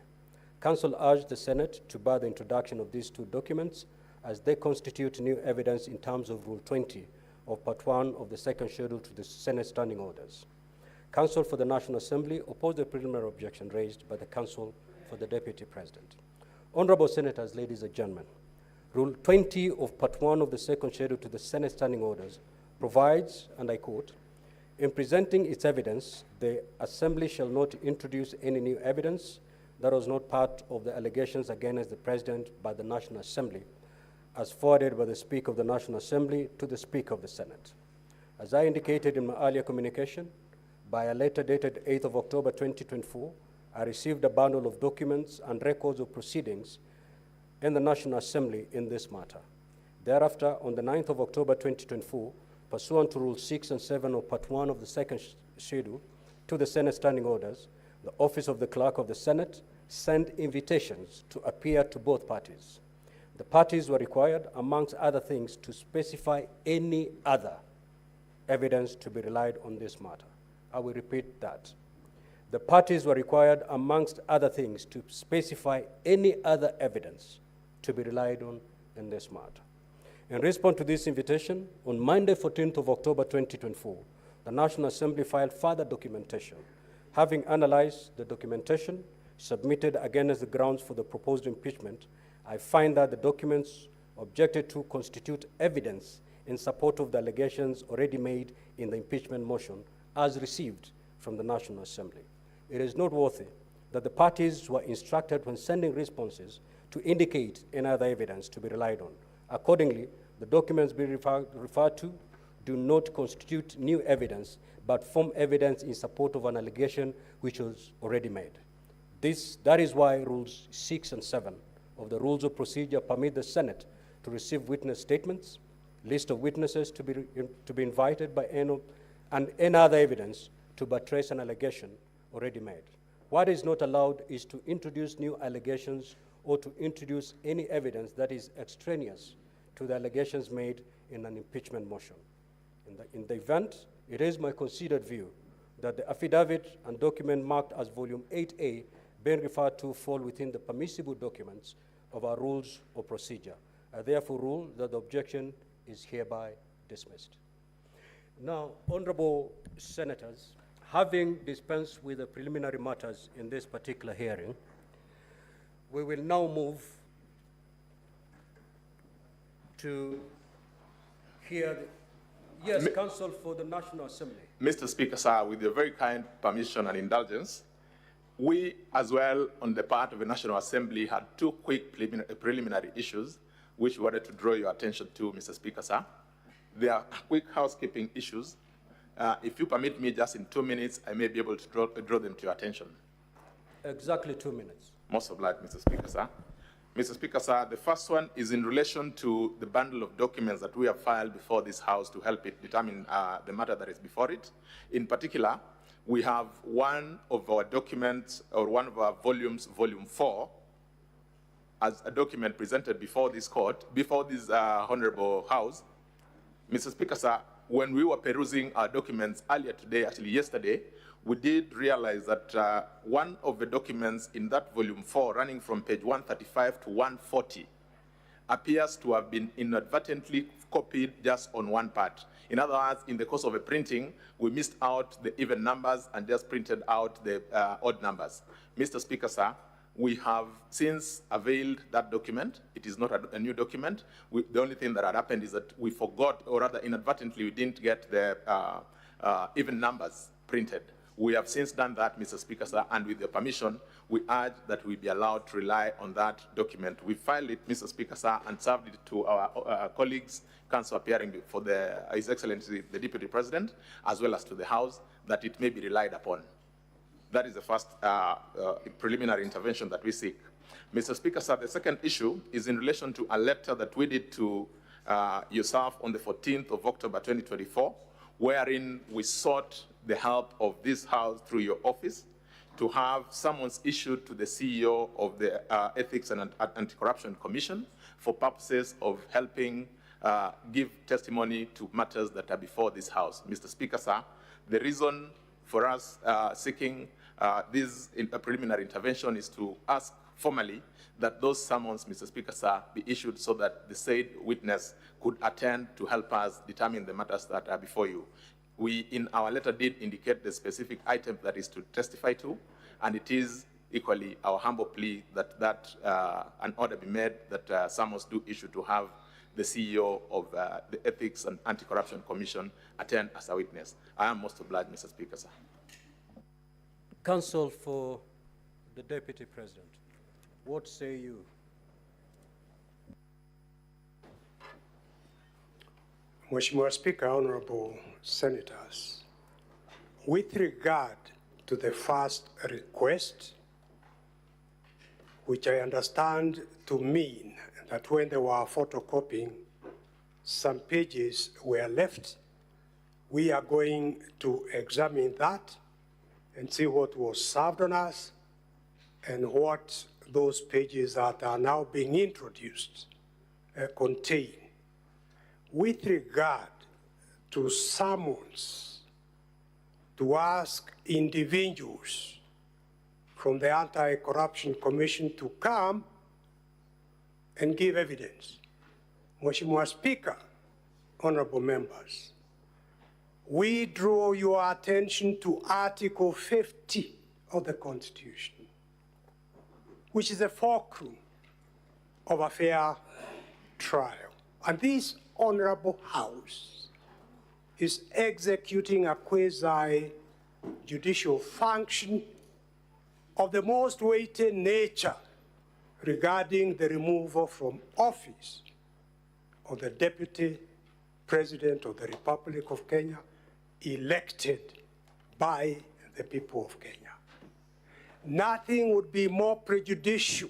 Counsel urged the Senate to bar the introduction of these two documents as they constitute new evidence in terms of Rule 20 of Part 1 of the second schedule to the Senate Standing Orders. Counsel for the National Assembly opposed the preliminary objection raised by the Counsel for the Deputy President. Honorable Senators, ladies and gentlemen, Rule 20 of Part 1 of the second schedule to the Senate Standing Orders provides, and I quote, "In presenting its evidence, the Assembly shall not introduce any new evidence that was not part of the allegations against the President by the National Assembly, as forwarded by the Speaker of the National Assembly to the Speaker of the Senate." As I indicated in my earlier communication, by a letter dated 8th of October 2024, I received a bundle of documents and records of proceedings in the National Assembly in this matter. Thereafter, on the 9th of October 2024, pursuant to Rule 6 and 7 of Part 1 of the second schedule to the Senate Standing Orders, the Office of the Clerk of the Senate sent invitations to appear to both parties. The parties were required, amongst other things, to specify any other evidence to be relied on this matter. I will repeat that. The parties were required, amongst other things, to specify any other evidence to be relied on in this matter. In response to this invitation, on Monday, 14th of October 2024, the National Assembly filed further documentation. Having analyzed the documentation submitted against the grounds for the proposed impeachment, I find that the documents objected to constitute evidence in support of the allegations already made in the impeachment motion as received from the National Assembly. It is noteworthy that the parties were instructed when sending responses to indicate any other evidence to be relied on. Accordingly, the documents being referred to do not constitute new evidence, but form evidence in support of an allegation which was already made. That is why Rules 6 and 7 of the Rules of Procedure permit the Senate to receive witness statements, list of witnesses to be invited by and any other evidence to buttress an allegation already made. What is not allowed is to introduce new allegations or to introduce any evidence that is extraneous to the allegations made in an impeachment motion. In the event, it is my considered view that the affidavit and document marked as Volume 8A being referred to fall within the permissible documents of our Rules of Procedure. I therefore rule that the objection is hereby dismissed. Now, Honorable Senators, having dispensed with the preliminary matters in this particular hearing, we will now move to hear the, yes, Counsel for the National Assembly. Mr. Speaker, sir, with your very kind permission and indulgence, we as well, on the part of the National Assembly, had two quick preliminary issues which we wanted to draw your attention to, Mr. Speaker, sir. They are quick housekeeping issues. If you permit me just in 2 minutes, I may be able to draw them to your attention. Exactly 2 minutes. Most obliged, Mr. Speaker, sir. Mr. Speaker, sir, the first one is in relation to the bundle of documents that we have filed before this House to help it determine the matter that is before it. In particular, we have one of our documents, or one of our volumes, Volume 4, as a document presented before this court, before this Honorable House. Mr. Speaker, sir, when we were perusing our documents earlier today, actually yesterday, we did realize that one of the documents in that Volume 4, running from page 135 to 140, appears to have been inadvertently copied just on one part. In other words, in the course of a printing, we missed out the even numbers and just printed out the odd numbers. Mr. Speaker, sir, we have since availed that document. It is not a new document. The only thing that had happened is that we forgot, or rather inadvertently, we didn't get the even numbers printed. We have since done that, Mr. Speaker, sir, and with your permission, we urge that we be allowed to rely on that document. We filed it, Mr. Speaker, sir, and served it to our colleagues, counsel appearing before His Excellency, the Deputy President, as well as to the House, that it may be relied upon. That is the first preliminary intervention that we seek. Mr. Speaker, sir, the second issue is in relation to a letter that we did to yourself on the 14th of October 2024, wherein we sought the help of this House through your office to have summons issued to the CEO of the Ethics and Anti-Corruption Commission for purposes of helping give testimony to matters that are before this House. Mr. Speaker, sir, the reason for us seeking this preliminary intervention is to ask formally that those summons, Mr. Speaker, sir, be issued so that the said witness could attend to help us determine the matters that are before you. We, in our letter, did indicate the specific item that is to testify to, and it is equally our humble plea that an order be made that summons do issue to have the CEO of the Ethics and Anti-Corruption Commission attend as a witness. I am most obliged, Mr. Speaker, sir. Counsel for the Deputy President, what say you? Mheshimiwa Speaker, Honorable Senators, with regard to the first request, which I understand to mean that when they were photocopying, some pages were left, we are going to examine that and see what was served on us and what those pages that are now being introduced contain. With regard to summons to ask individuals from the Anti-Corruption Commission to come and give evidence, Mheshimiwa Speaker, honorable members, we draw your attention to Article 50 of the Constitution, which is a fulcrum of a fair trial. And this honorable House is executing a quasi-judicial function of the most weighty nature regarding the removal from office of the Deputy President of the Republic of Kenya, elected by the people of Kenya. Nothing would be more prejudicial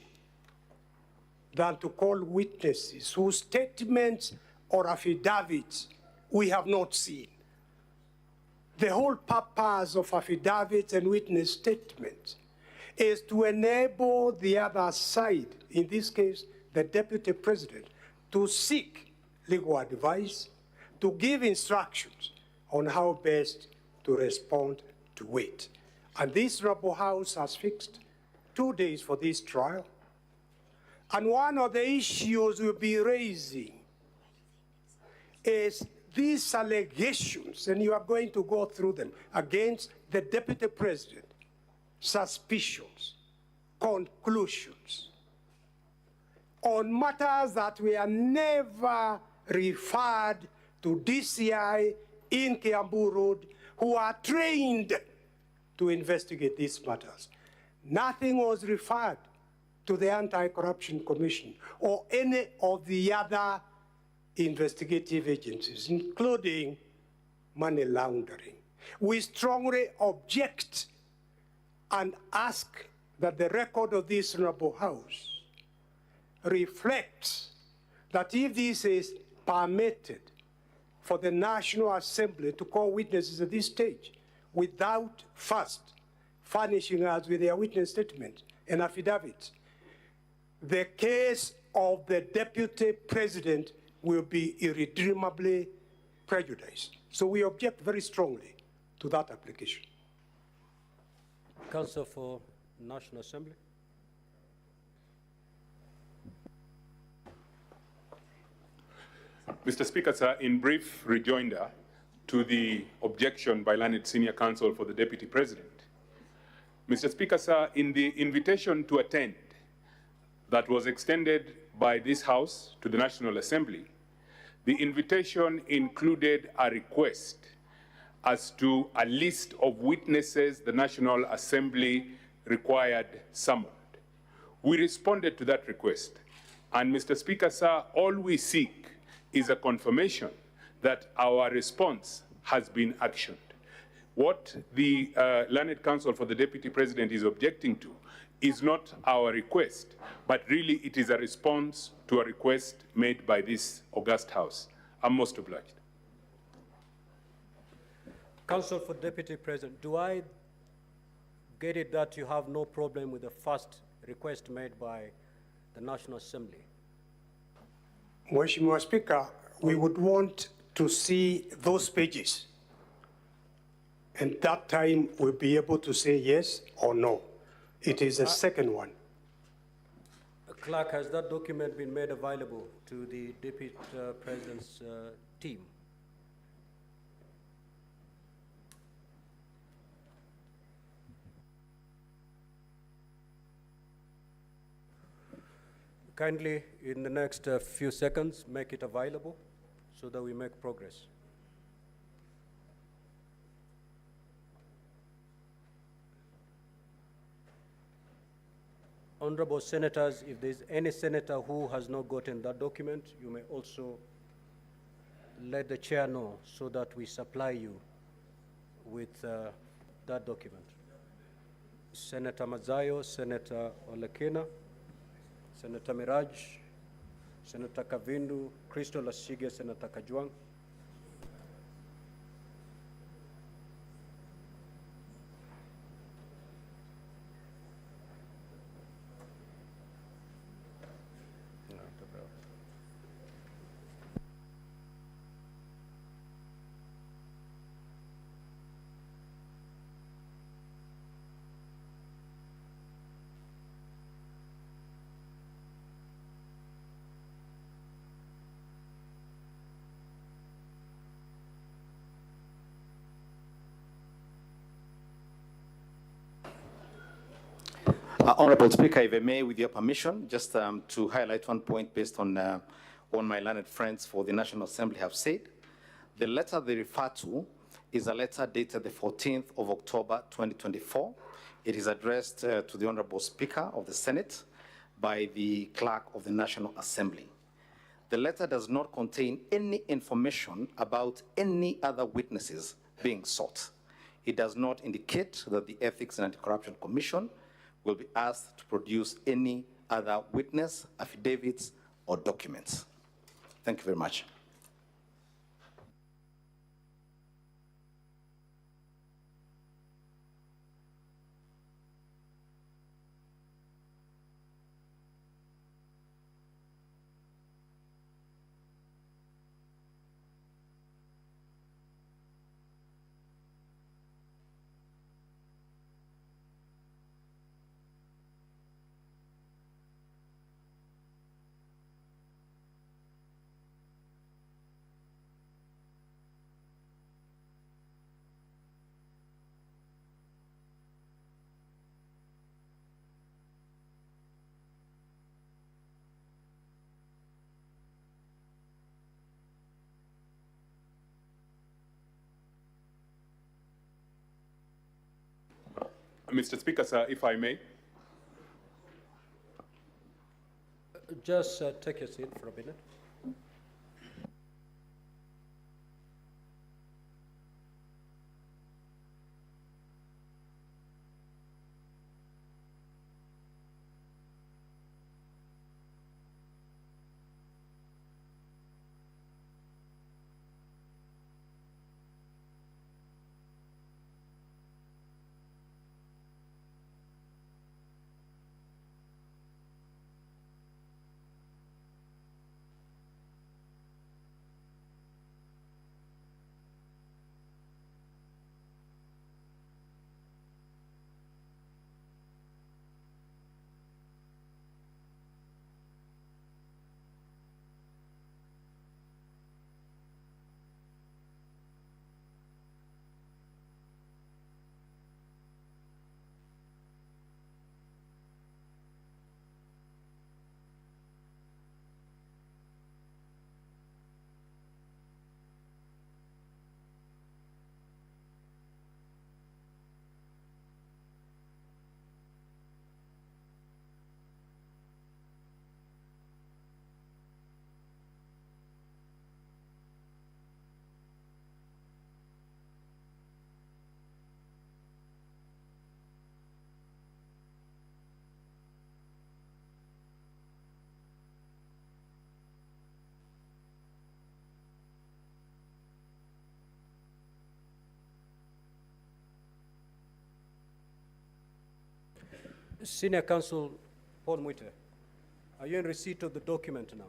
than to call witnesses whose statements or affidavits we have not seen. The whole purpose of affidavits and witness statements is to enable the other side, in this case, the Deputy President, to seek legal advice, to give instructions on how best to respond to it. And this honorable House has fixed 2 days for this trial. And one of the issues we'll be raising is these allegations, and you are going to go through them, against the Deputy President, suspicions, conclusions, on matters that were never referred to DCI in Kiambu Road, who are trained to investigate these matters. Nothing was referred to the Anti-Corruption Commission or any of the other investigative agencies, including money laundering. We strongly object and ask that the record of this honorable House reflects that if this is permitted for the National Assembly to call witnesses at this stage without first furnishing us with their witness statement and affidavits, the case of the Deputy President will be irredeemably prejudiced. So we object very strongly to that application. Counsel for National Assembly. Mr. Speaker, sir, in brief rejoinder to the objection by learned senior counsel for the Deputy President. Mr. Speaker, sir, in the invitation to attend that was extended by this House to the National Assembly, the invitation included a request as to a list of witnesses the National Assembly required summoned. We responded to that request, and Mr. Speaker, sir, all we seek is a confirmation that our response has been actioned. What the learned counsel for the Deputy President is objecting to is not our request, but really it is a response to a request made by this august House. I'm most obliged. Counsel for Deputy President, do I get it that you have no problem with the first request made by the National Assembly. Mheshimiwa Speaker, we would want to see those pages. And that time we'll be able to say yes or no. It is the second one. Clerk, has that document been made available to the Deputy President's team? Kindly, in the next few seconds, make it available so that we make progress. Honorable Senators, if there's any senator who has not gotten that document, you may also let the chair know so that we supply you with that document. Senator Mazayo, Senator Olekina, Senator Miraj, Senator Kavindu, Crystal Lasige, Senator Kajwang. Honorable Speaker, if I may, with your permission, just to highlight one point based on what my learned friends for the National Assembly have said. The letter they refer to is a letter dated the 14th of October, 2024. It is addressed to the Honorable Speaker of the Senate by the Clerk of the National Assembly. The letter does not contain any information about any other witnesses being sought. It does not indicate that the Ethics and Anti-Corruption Commission will be asked to produce any other witness, affidavits, or documents. Thank you very much. Mr. Speaker, sir, if I may. Just take your seat for a minute. Senior Counsel Paul Mwite, are you in receipt of the document now?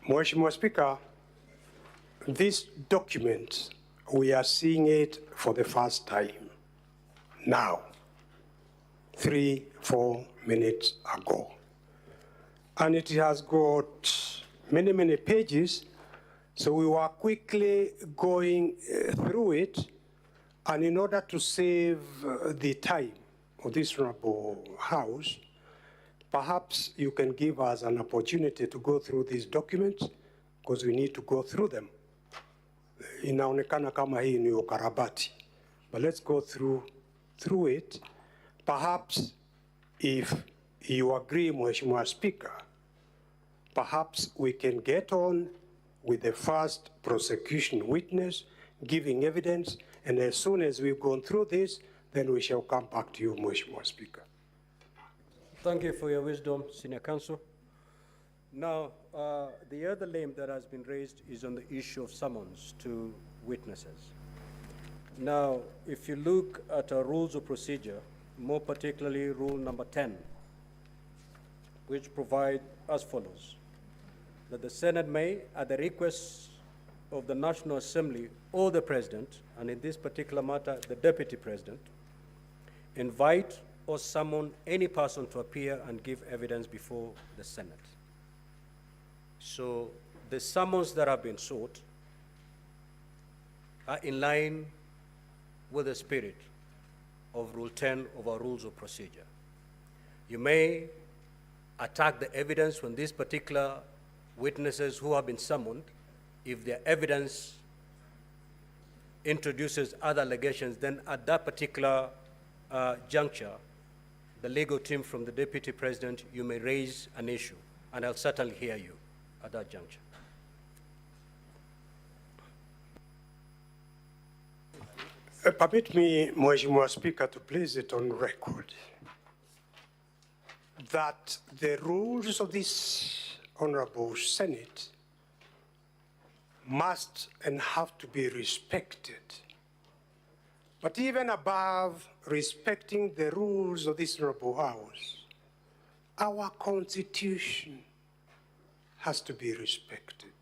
Mheshimiwa Speaker, this document, we are seeing it for the first time now, 3-4 minutes ago. And it has got many, many pages, so we were quickly going through it, and in order to save the time of this honorable House, perhaps you can give us an opportunity to go through these documents, because we need to go through them. Inaonekana kama hii ni ukarabati, but let's go through it. Perhaps if you agree, Mheshimiwa Speaker, perhaps we can get on with the first prosecution witness giving evidence, and as soon as we've gone through this, then we shall come back to you, Mheshimiwa Speaker. Thank you for your wisdom, Senior Counsel. Now, the other name that has been raised is on the issue of summons to witnesses. Now, if you look at our rules of procedure, more particularly rule number 10, which provide as follows, that the Senate may, at the request of the National Assembly or the President, and in this particular matter, the Deputy President, invite or summon any person to appear and give evidence before the Senate. So the summons that have been sought are in line with the spirit of Rule 10 of our Rules of Procedure. You may attack the evidence when these particular witnesses who have been summoned, if their evidence introduces other allegations, then at that particular juncture, the legal team from the Deputy President, you may raise an issue, and I'll certainly hear you at that juncture. Permit me, Mheshimiwa Speaker, to place it on record that the rules of this Honorable Senate must and have to be respected. But even above respecting the rules of this Honorable House, our Constitution has to be respected.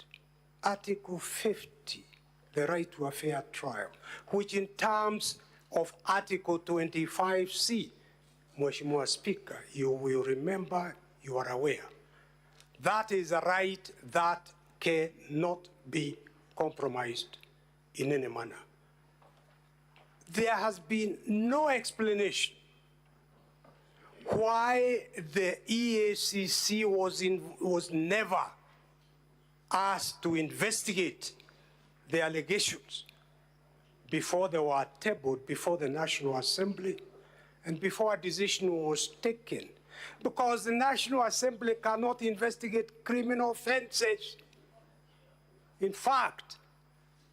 Article 50, the right to a fair trial, which in terms of Article 25C, Mheshimiwa Speaker, you will remember, you are aware, that is a right that cannot be compromised in any manner. There has been no explanation why the EACC was never asked to investigate the allegations before they were tabled before the National Assembly and before a decision was taken, because the National Assembly cannot investigate criminal offenses. In fact,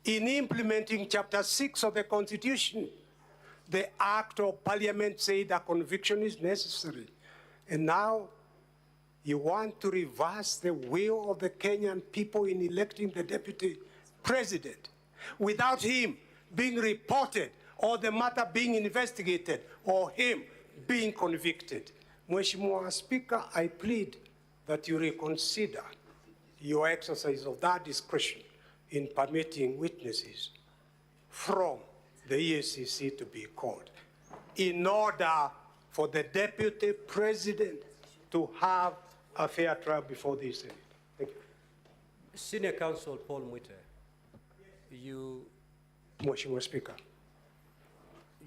in implementing Chapter 6 of the Constitution, the Act of Parliament said a conviction is necessary. And now you want to reverse the will of the Kenyan people in electing the Deputy President without him being reported or the matter being investigated or him being convicted. Mheshimiwa Speaker, I plead that you reconsider your exercise of that discretion in permitting witnesses from the EACC to be called in order for the Deputy President to have a fair trial before the Senate. Thank you. Senior Counsel Paul Mwite, Mheshimiwa Speaker,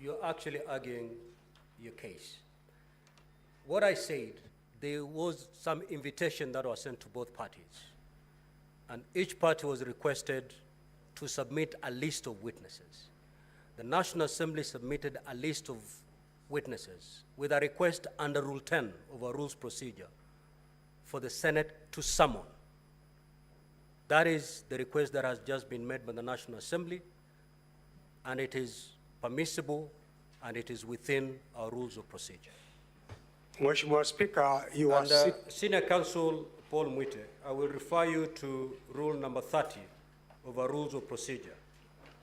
you're actually arguing your case. What I said, there was some invitation that was sent to both parties, and each party was requested to submit a list of witnesses. The National Assembly submitted a list of witnesses with a request under Rule 10 of our Rules Procedure for the Senate to summon. That is the request that has just been made by the National Assembly, and it is permissible and it is within our Rules of Procedure. Mheshimiwa Speaker, you are Senior Counsel Paul Mwite, I will refer you to Rule number 30 of our Rules of Procedure,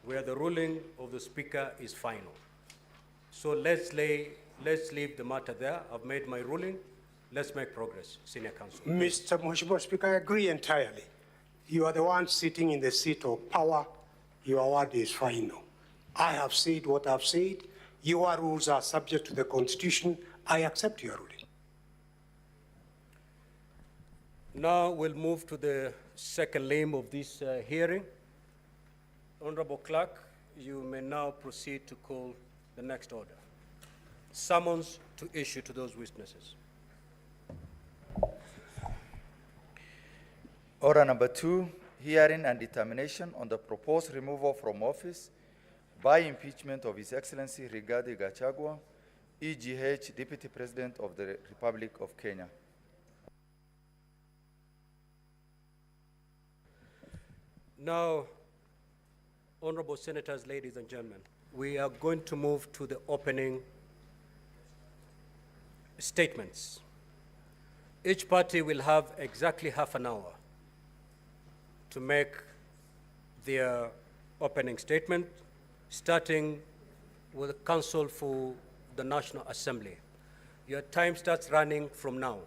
where the ruling of the Speaker is final. So let's leave the matter there. I've made my ruling. Let's make progress, Senior Counsel. Mheshimiwa Speaker, I agree entirely. You are the one sitting in the seat of power. Your word is final. I have said what I've said. Your rules are subject to the Constitution. I accept your ruling. Now we'll move to the second limb of this hearing. Honorable Clerk, you may now proceed to call the next order. Summons to issue to those witnesses. Order number 2, hearing and determination on the proposed removal from office by impeachment of His Excellency Rigathi Gachagua, EGH, Deputy President of the Republic of Kenya. Now, honorable senators, ladies and gentlemen, we are going to move to the opening statements. Each party will have exactly half an hour to make their opening statement, starting with the Counsel for the National Assembly. Your time starts running from now.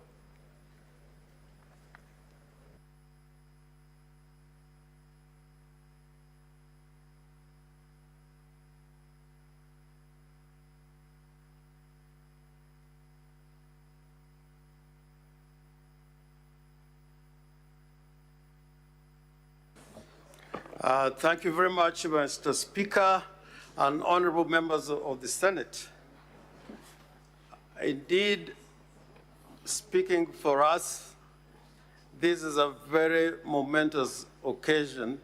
Thank you very much, Mr. Speaker and honorable members of the Senate. Indeed, speaking for us, this is a very momentous occasion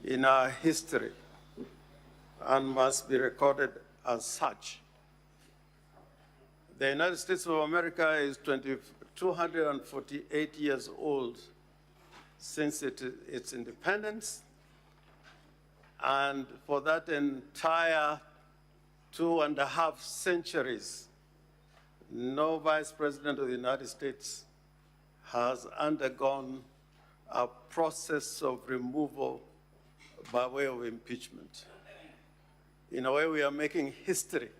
in our history and must be recorded as such. The United States of America is 248 years old since its independence. And for that entire 2.5 centuries, no Vice President of the United States has undergone a process of removal by way of impeachment. In a way, we are making history